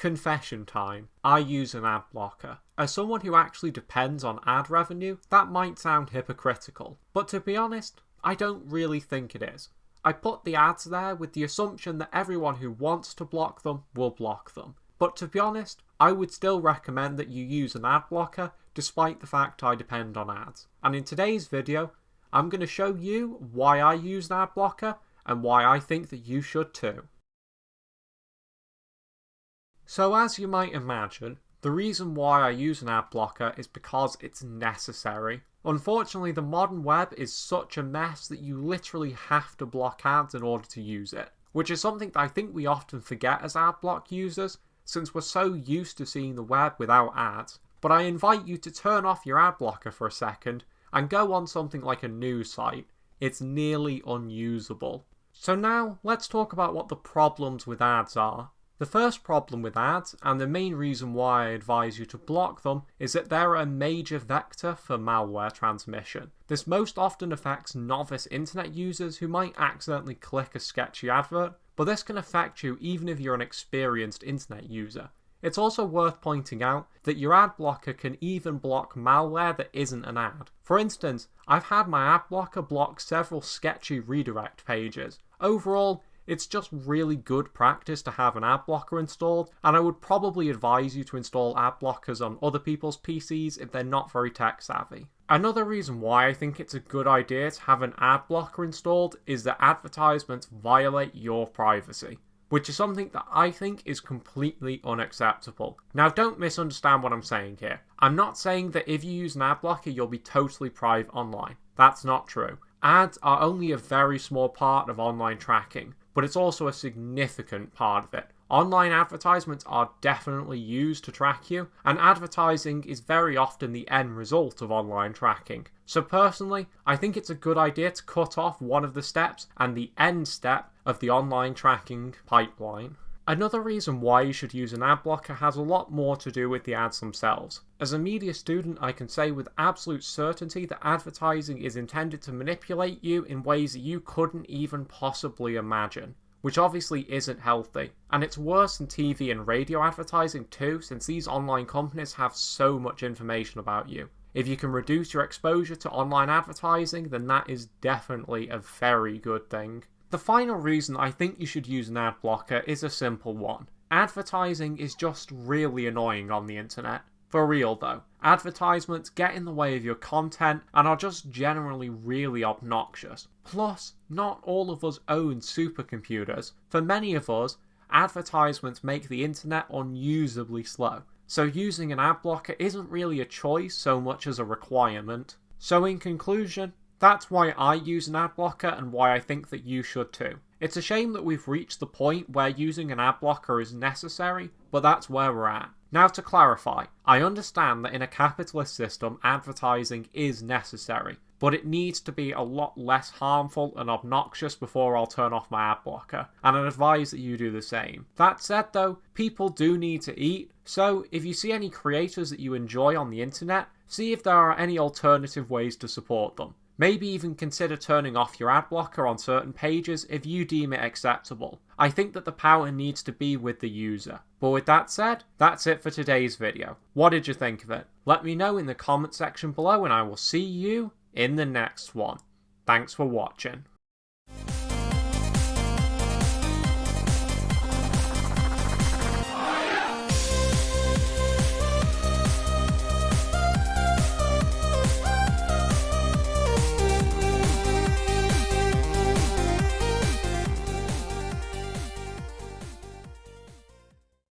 Confession time. I use an ad blocker. As someone who actually depends on ad revenue, that might sound hypocritical, but to be honest, I don't really think it is. I put the ads there with the assumption that everyone who wants to block them will block them. But to be honest, I would still recommend that you use an ad blocker despite the fact I depend on ads. And in today's video, I'm going to show you why I use an ad blocker and why I think that you should too. So as you might imagine, the reason why I use an ad blocker is because it's necessary. Unfortunately, the modern web is such a mess that you literally have to block ads in order to use it, which is something that I think we often forget as adblock users, since we're so used to seeing the web without ads. But I invite you to turn off your ad blocker for a second and go on something like a news site. It's nearly unusable. So now, let's talk about what the problems with ads are. The first problem with ads, and the main reason why I advise you to block them, is that they're a major vector for malware transmission. This most often affects novice internet users who might accidentally click a sketchy advert, but this can affect you even if you're an experienced internet user. It's also worth pointing out that your ad blocker can even block malware that isn't an ad. For instance, I've had my ad blocker block several sketchy redirect pages. Overall, it's just really good practice to have an ad blocker installed, and I would probably advise you to install ad blockers on other people's PCs if they're not very tech savvy. Another reason why I think it's a good idea to have an ad blocker installed is that advertisements violate your privacy, which is something that I think is completely unacceptable. Now, don't misunderstand what I'm saying here. I'm not saying that if you use an ad blocker you'll be totally private online. That's not true. Ads are only a very small part of online tracking, but it's also a significant part of it. Online advertisements are definitely used to track you, and advertising is very often the end result of online tracking. So personally, I think it's a good idea to cut off one of the steps and the end step of the online tracking pipeline. Another reason why you should use an ad blocker has a lot more to do with the ads themselves. As a media student, I can say with absolute certainty that advertising is intended to manipulate you in ways that you couldn't even possibly imagine, which obviously isn't healthy. And it's worse than TV and radio advertising too, since these online companies have so much information about you. If you can reduce your exposure to online advertising, then that is definitely a very good thing. The final reason I think you should use an ad blocker is a simple one. Advertising is just really annoying on the internet. For real though, advertisements get in the way of your content and are just generally really obnoxious. Plus, not all of us own supercomputers. For many of us, advertisements make the internet unusably slow. So using an ad blocker isn't really a choice so much as a requirement. So in conclusion, that's why I use an ad blocker and why I think that you should too. It's a shame that we've reached the point where using an ad blocker is necessary, but that's where we're at. Now to clarify, I understand that in a capitalist system advertising is necessary, but it needs to be a lot less harmful and obnoxious before I'll turn off my ad blocker, and I'd advise that you do the same. That said though, people do need to eat, so if you see any creators that you enjoy on the internet, see if there are any alternative ways to support them. Maybe even consider turning off your ad blocker on certain pages if you deem it acceptable. I think that the power needs to be with the user. But with that said, that's it for today's video. What did you think of it? Let me know in the comment section below and I will see you in the next one. Thanks for watching.